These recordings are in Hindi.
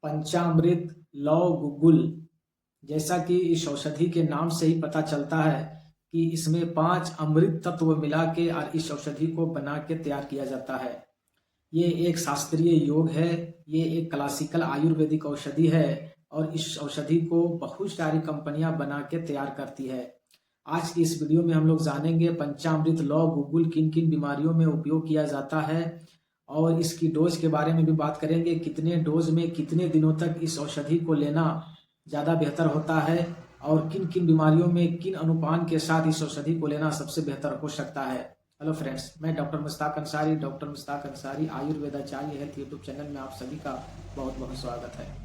पंचामृत लौ गुगुल। जैसा कि इस औषधि के नाम से ही पता चलता है कि इसमें 5 अमृत तत्व मिला के और इस औषधि को बना के तैयार किया जाता है। ये एक शास्त्रीय योग है, ये एक क्लासिकल आयुर्वेदिक औषधि है और इस औषधि को बहुत सारी कंपनियां बना के तैयार करती है। आज की इस वीडियो में हम लोग जानेंगे पंचामृत लौ गुगुल किन किन बीमारियों में उपयोग किया जाता है और इसकी डोज के बारे में भी बात करेंगे। कितने डोज में कितने दिनों तक इस औषधि को लेना ज़्यादा बेहतर होता है और किन किन बीमारियों में किन अनुपान के साथ इस औषधि को लेना सबसे बेहतर हो सकता है। हेलो फ्रेंड्स, मैं डॉक्टर मुश्ताक अंसारी आयुर्वेदाचार्य हेल्थ यूट्यूब चैनल में आप सभी का बहुत बहुत स्वागत है।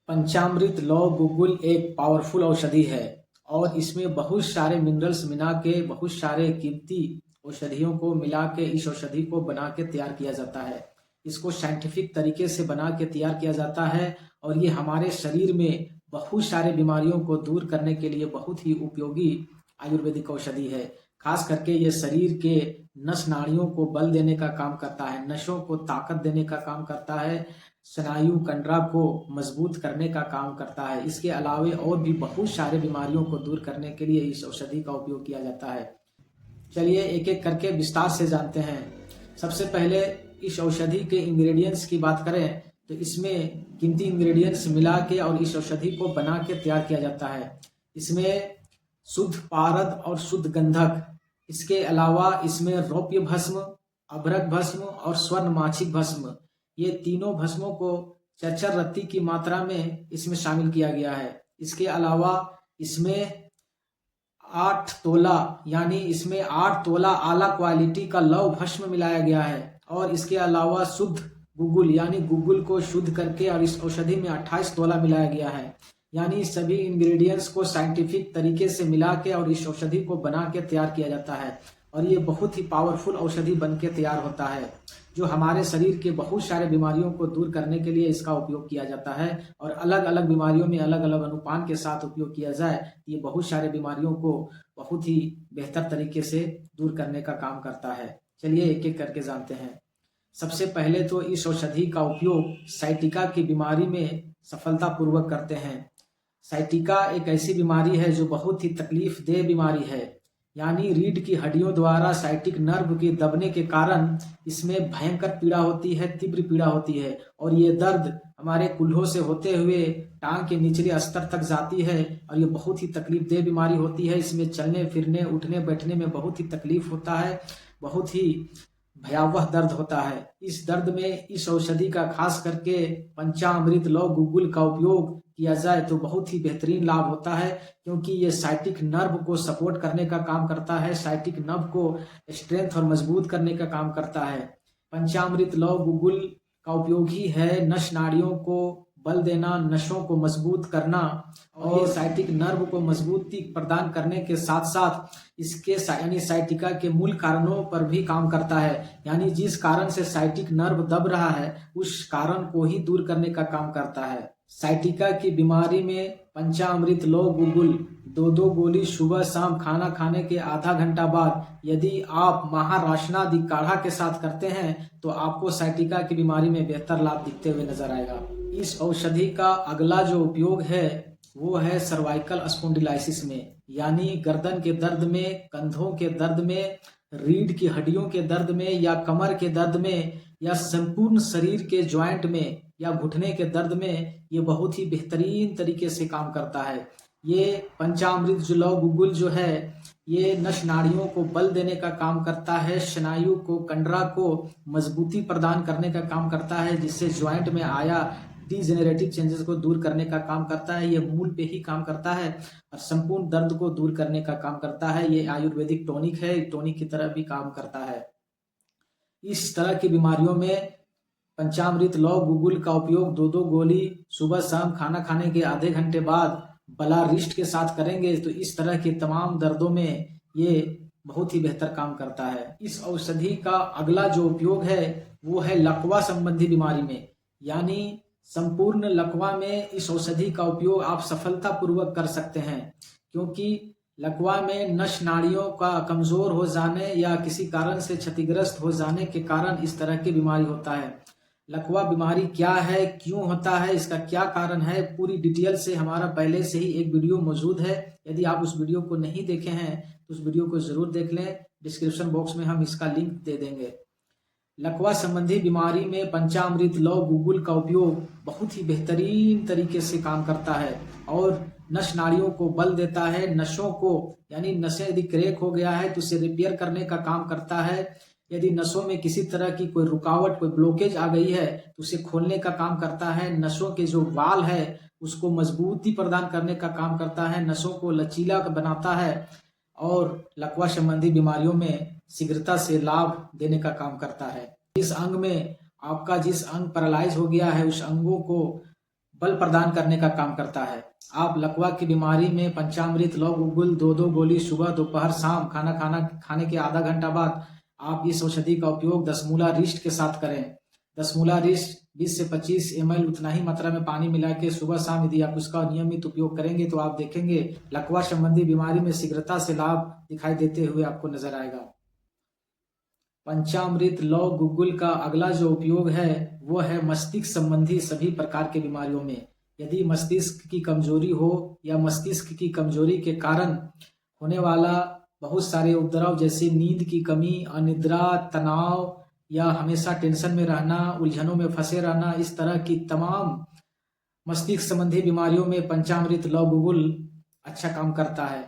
पंचामृत लौ गुगुल एक पावरफुल औषधि है और इसमें बहुत सारे मिनरल्स मिला के बहुत सारे कीमती औषधियों को मिला के इस औषधि को बना के तैयार किया जाता है। इसको साइंटिफिक तरीके से बना के तैयार किया जाता है और ये हमारे शरीर में बहुत सारे बीमारियों को दूर करने के लिए बहुत ही उपयोगी आयुर्वेदिक औषधि है। खास करके ये शरीर के नस नाड़ियों को बल देने का काम करता है, नसों को ताकत देने का काम करता है, स्नायु कंडरा को मजबूत करने का काम करता है। इसके अलावे और भी बहुत सारे बीमारियों को दूर करने के लिए इस औषधि का उपयोग किया जाता है। चलिए एक एक करके विस्तार से जानते हैं। सबसे पहले इस औषधि के इंग्रेडिएंट्स की बात करें तो इसमें कीमती इंग्रेडिएंट्स मिला के और इस औषधि को बना के तैयार किया जाता है। इसमें शुद्ध पारद और शुद्ध गंधक, इसके अलावा इसमें रौप्य भस्म, अभ्रक भस्म और स्वर्ण माछिक भस्म, ये तीनों भस्मों को चरचर रत्ती की मात्रा में इसमें शामिल किया गया है। इसके अलावा इसमें 8 तोला यानी इसमें 8 तोला आला क्वालिटी का लव भस्म मिलाया गया है और इसके अलावा शुद्ध गुगुल यानी गुगुल को शुद्ध करके और इस औषधि में 28 तोला मिलाया गया है। यानी सभी इंग्रेडिएंट्स को साइंटिफिक तरीके से मिला के और इस औषधि को बना के तैयार किया जाता है और ये बहुत ही पावरफुल औषधि बन के तैयार होता है जो हमारे शरीर के बहुत सारे बीमारियों को दूर करने के लिए इसका उपयोग किया जाता है और अलग अलग बीमारियों में अलग अलग अनुपान के साथ उपयोग किया जाए ये बहुत सारे बीमारियों को बहुत ही बेहतर तरीके से दूर करने का काम करता है। चलिए एक एक करके जानते हैं। सबसे पहले तो इस औषधि का उपयोग साइटिका की बीमारी में सफलतापूर्वक करते हैं। साइटिका एक ऐसी बीमारी है जो बहुत ही तकलीफदेह बीमारी है, यानी रीढ़ की हड्डियों द्वारा साइटिक नर्व के दबने के कारण इसमें भयंकर पीड़ा होती है, तीव्र पीड़ा होती है और ये दर्द हमारे कुल्हों से होते हुए टांग के निचले स्तर तक जाती है और ये बहुत ही तकलीफदेह बीमारी होती है। इसमें चलने फिरने उठने बैठने में बहुत ही तकलीफ होता है, बहुत ही भयावह दर्द होता है। इस दर्द में इस औषधि का खास करके पंचामृत लौ गुगुल का उपयोग किया जाए तो बहुत ही बेहतरीन लाभ होता है क्योंकि ये साइटिक नर्व को सपोर्ट करने का काम करता है, साइटिक नर्व को स्ट्रेंथ और मजबूत करने का काम करता है। पंचामृत लौ गुगुल का उपयोग ही है नस नाड़ियों को बल देना, नसों को मजबूत करना और साइटिक नर्व को मजबूती प्रदान करने के साथ साथ इसके यानी साइटिका के मूल कारणों पर भी काम करता है। यानी जिस कारण से साइटिक नर्व दब रहा है उस कारण को ही दूर करने का काम करता है। साइटिका की बीमारी में पंचामृत लौ गुगुल 2-2 गोली सुबह शाम खाना खाने के आधा घंटा बाद यदि आप महाराशनादि काढ़ा के साथ करते हैं तो आपको साइटिका की बीमारी में बेहतर लाभ दिखते हुए नजर आएगा। इस औषधि का अगला जो उपयोग है वो है सर्वाइकल स्पॉन्डिलाइसिस में, यानी गर्दन के दर्द में, कंधों के दर्द में, रीढ़ की हड्डियों के दर्द में या कमर के दर्द में या संपूर्ण शरीर के ज्वाइंट में या घुटने के दर्द में ये बहुत ही बेहतरीन तरीके से काम करता है। ये पंचामृत लौ गुगुल जो है ये नस नाड़ियों को बल देने का काम करता है, स्नायु को कंडरा को मजबूती प्रदान करने का काम करता है, जिससे ज्वाइंट में आया डिजेनरेटिव चेंजेस को दूर करने का काम करता है। ये मूल पे ही काम करता है और संपूर्ण दर्द को दूर करने का काम करता है। ये आयुर्वेदिक टॉनिक है, टॉनिक की तरह भी काम करता है। इस तरह की बीमारियों में पंचामृत लौ गुगुल का उपयोग 2-2 गोली सुबह शाम खाना खाने के आधे घंटे बाद बला रिस्ट के साथ करेंगे तो इस तरह के तमाम दर्दों में ये बहुत ही बेहतर काम करता है। इस औषधि का अगला जो उपयोग है वो है लकवा संबंधी बीमारी में, यानी संपूर्ण लकवा में इस औषधि का उपयोग आप सफलतापूर्वक कर सकते हैं, क्योंकि लकवा में नस नाड़ियों का कमजोर हो जाने या किसी कारण से क्षतिग्रस्त हो जाने के कारण इस तरह की बीमारी होता है। लकवा बीमारी क्या है, क्यों होता है, इसका क्या कारण है, पूरी डिटेल से हमारा पहले से ही एक वीडियो मौजूद है। यदि आप उस वीडियो को नहीं देखे हैं तो उस वीडियो को जरूर देख लें, डिस्क्रिप्शन बॉक्स में हम इसका लिंक दे देंगे। लकवा संबंधी बीमारी में पंचामृत लौंग गुग्गुल का उपयोग बहुत ही बेहतरीन तरीके से काम करता है और नस नाड़ियों को बल देता है। नसों को, यानी नसें यदि क्रैक हो गया है तो उसे रिपेयर करने का काम करता है। यदि नसों में किसी तरह की कोई रुकावट, कोई ब्लॉकेज आ गई है तो उसे खोलने का काम करता है। नसों के जो वाल है उसको मजबूती प्रदान करने का काम करता है, नसों को लचीला बनाता है और लकवा संबंधी बीमारियों में शीघ्रता से लाभ देने का काम करता है। जिस अंग में आपका जिस अंग पैरालाइज हो गया है उस अंगों को बल प्रदान करने का काम करता है। आप लकवा की बीमारी में पंचामृत लौंग गुग्गुल 2-2 गोली सुबह, दोपहर, शाम खाने के आधा घंटा बाद आप इस औषधि का उपयोग 10 मूला रिष्ट के साथ करें। 10 मूला रिष्ट 20 से 25 ml उतना ही मात्रा में पानी मिला के सुबह शाम यदि आप उसका नियमित उपयोग करेंगे तो आप देखेंगे लकवा संबंधी बीमारी में शीघ्रता से लाभ दिखाई देते हुए आपको नजर आएगा। पंचामृत लौंग गुग्गुल का अगला जो उपयोग है वो है मस्तिष्क संबंधी सभी प्रकार के बीमारियों में। यदि मस्तिष्क की कमजोरी हो या मस्तिष्क की कमजोरी के कारण होने वाला बहुत सारे उपद्रव जैसे नींद की कमी, अनिद्रा, तनाव या हमेशा टेंशन में रहना, उलझनों में फंसे रहना, इस तरह की तमाम मस्तिष्क संबंधी बीमारियों में पंचामृत लौंग गुग्गुल अच्छा काम करता है।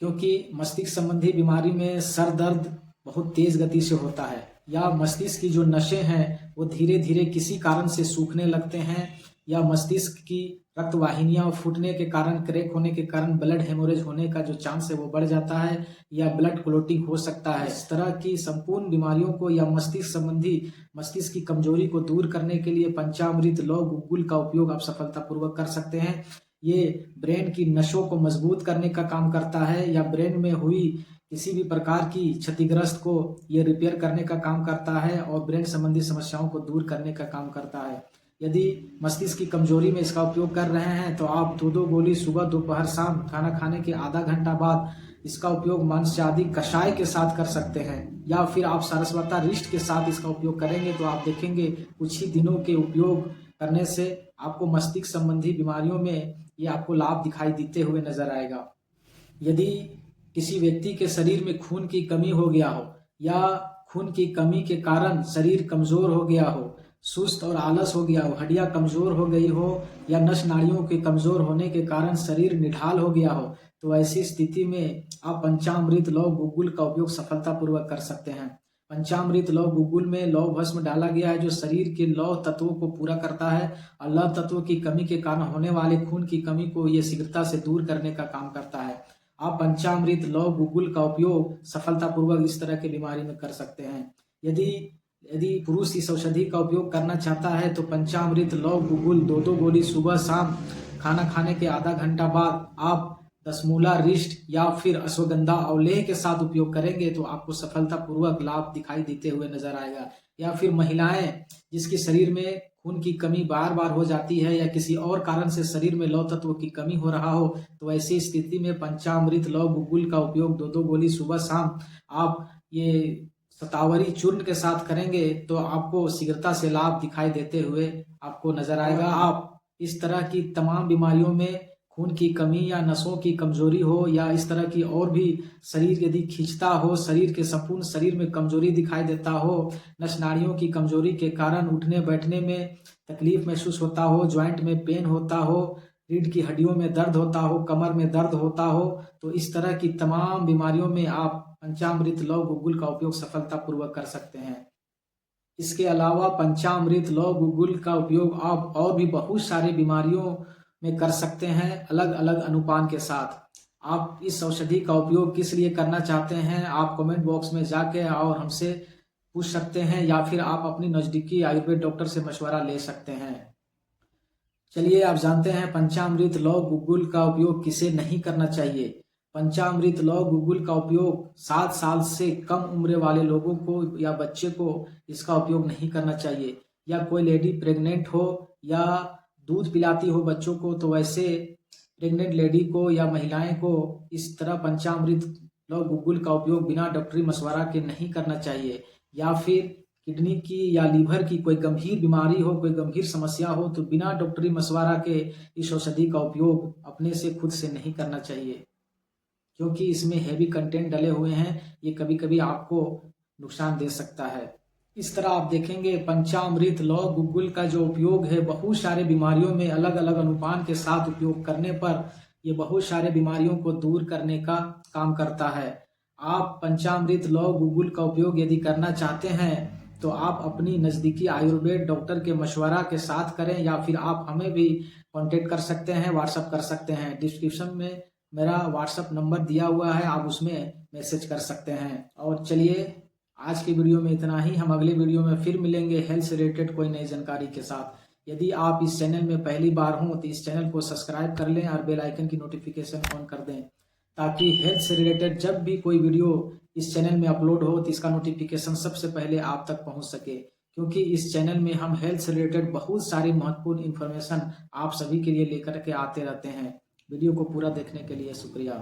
क्योंकि मस्तिष्क संबंधी बीमारी में सर दर्द बहुत तेज गति से होता है या मस्तिष्क की जो नसें हैं वो धीरे धीरे किसी कारण से सूखने लगते हैं या मस्तिष्क की रक्त वाहिनियां फूटने के कारण, क्रैक होने के कारण ब्लड हेमोरेज होने का जो चांस है वो बढ़ जाता है या ब्लड क्लोटिंग हो सकता है। इस तरह की संपूर्ण बीमारियों को या मस्तिष्क संबंधी मस्तिष्क की कमजोरी को दूर करने के लिए पंचामृत लौंग गुग्गुल का उपयोग आप सफलतापूर्वक कर सकते हैं। ये ब्रेन की नसों को मजबूत करने का काम करता है या ब्रेन में हुई किसी भी प्रकार की क्षतिग्रस्त को ये रिपेयर करने का काम करता है और ब्रेन संबंधी समस्याओं को दूर करने का काम करता है। यदि मस्तिष्क की कमजोरी में इसका उपयोग कर रहे हैं तो आप 2-2 गोली सुबह, दोपहर, शाम खाना खाने के आधा घंटा बाद इसका उपयोग मांसाहारी कषाय के साथ कर सकते हैं या फिर आप सरस्वता रिष्ट के साथ इसका उपयोग करेंगे तो आप देखेंगे कुछ ही दिनों के उपयोग करने से आपको मस्तिष्क संबंधी बीमारियों में ये आपको लाभ दिखाई देते हुए नजर आएगा। यदि किसी व्यक्ति के शरीर में खून की कमी हो गया हो या खून की कमी के कारण शरीर कमजोर हो गया हो, सुस्त और आलस हो गया हो, हड्डियां कमजोर हो गई हो या नस नाड़ियों के कमजोर होने के कारण शरीर निढाल हो गया हो, तो ऐसी स्थिति में आप पंचामृत लौंग गुग्गुल का उपयोग सफलतापूर्वक कर सकते हैं। पंचामृत लौंग गुग्गुल में लौह भस्म डाला गया है जो शरीर के लौह तत्वों को पूरा करता है और लौह तत्वों की कमी के कारण होने वाले खून की कमी को ये शीघ्रता से दूर करने का काम करता है। आप पंचामृत लौंग गुग्गुल का उपयोग सफलतापूर्वक इस तरह की बीमारी में कर सकते हैं। यदि पुरुष इस औषधि का उपयोग करना चाहता है तो पंचामृत लौंग गुग्गुल 2-2 गोली सुबह शाम खाना खाने के आधा घंटा बाद आप 10 मूला रिष्ट या फिर अश्वगंधा अवलेह के साथ उपयोग करेंगे तो आपको सफलतापूर्वक लाभ दिखाई देते हुए नजर आएगा। या फिर महिलाएं जिसके शरीर में खून की कमी बार बार हो जाती है या किसी और कारण से शरीर में लौह तत्व की कमी हो रहा हो तो ऐसी स्थिति में पंचामृत लौंग गुग्गुल का उपयोग 2-2 गोली सुबह शाम आप ये शतावरी चूर्ण के साथ करेंगे तो आपको शीघ्रता से लाभ दिखाई देते हुए आपको नजर आएगा। आप इस तरह की तमाम बीमारियों में खून की कमी या नसों की कमजोरी हो या इस तरह की और भी शरीर यदि खींचता हो, शरीर के संपूर्ण शरीर में कमजोरी दिखाई देता हो, नस नाड़ियों की कमजोरी के कारण उठने बैठने में तकलीफ महसूस होता हो, ज्वाइंट में पेन होता हो, रीढ़ की हड्डियों में दर्द होता हो, कमर में दर्द होता हो, तो इस तरह की तमाम बीमारियों में आप पंचामृत लौंग गुग्गुल का उपयोग सफलतापूर्वक कर सकते हैं। इसके अलावा पंचामृत लौंग गुग्गुल का उपयोग आप और भी बहुत सारी बीमारियों में कर सकते हैं अलग अलग अनुपान के साथ। आप इस औषधि का उपयोग किस लिए करना चाहते हैं आप कमेंट बॉक्स में जाके और हमसे पूछ सकते हैं या फिर आप अपनी नज़दीकी आयुर्वेद डॉक्टर से मशवरा ले सकते हैं। चलिए आप जानते हैं पंचामृत लौंग गुग्गुल का उपयोग किसे नहीं करना चाहिए। पंचामृत लौंग गुग्गुल का उपयोग 7 साल से कम उम्र वाले लोगों को या बच्चे को इसका उपयोग नहीं करना चाहिए, या कोई लेडी प्रेग्नेंट हो या दूध पिलाती हो बच्चों को, तो वैसे प्रेग्नेंट लेडी को या महिलाएं को इस तरह पंचामृत लौंग गुग्गुल का उपयोग बिना डॉक्टरी मशवरा के नहीं करना चाहिए। या फिर किडनी की या लीवर की कोई गंभीर बीमारी हो, कोई गंभीर समस्या हो, तो बिना डॉक्टरी मशवरा के इस औषधि का उपयोग अपने से खुद से नहीं करना चाहिए, क्योंकि इसमें हैवी कंटेंट डले हुए हैं, ये कभी कभी आपको नुकसान दे सकता है। इस तरह आप देखेंगे पंचामृत लौंग गुग्गुल का जो उपयोग है बहुत सारे बीमारियों में अलग अलग अनुपान के साथ उपयोग करने पर ये बहुत सारे बीमारियों को दूर करने का काम करता है। आप पंचामृत लौंग गुग्गुल का उपयोग यदि करना चाहते हैं तो आप अपनी नज़दीकी आयुर्वेद डॉक्टर के मशवरा के साथ करें, या फिर आप हमें भी कांटेक्ट कर सकते हैं, व्हाट्सअप कर सकते हैं। डिस्क्रिप्शन में मेरा व्हाट्सअप नंबर दिया हुआ है, आप उसमें मैसेज कर सकते हैं। और चलिए आज की वीडियो में इतना ही। हम अगले वीडियो में फिर मिलेंगे हेल्थ से रिलेटेड कोई नई जानकारी के साथ। यदि आप इस चैनल में पहली बार हों तो इस चैनल को सब्सक्राइब कर लें और बेल आइकन की नोटिफिकेशन ऑन कर दें, ताकि हेल्थ से रिलेटेड जब भी कोई वीडियो इस चैनल में अपलोड हो तो इसका नोटिफिकेशन सबसे पहले आप तक पहुंच सके, क्योंकि इस चैनल में हम हेल्थ से रिलेटेड बहुत सारी महत्वपूर्ण इन्फॉर्मेशन आप सभी के लिए लेकर के आते रहते हैं। वीडियो को पूरा देखने के लिए शुक्रिया।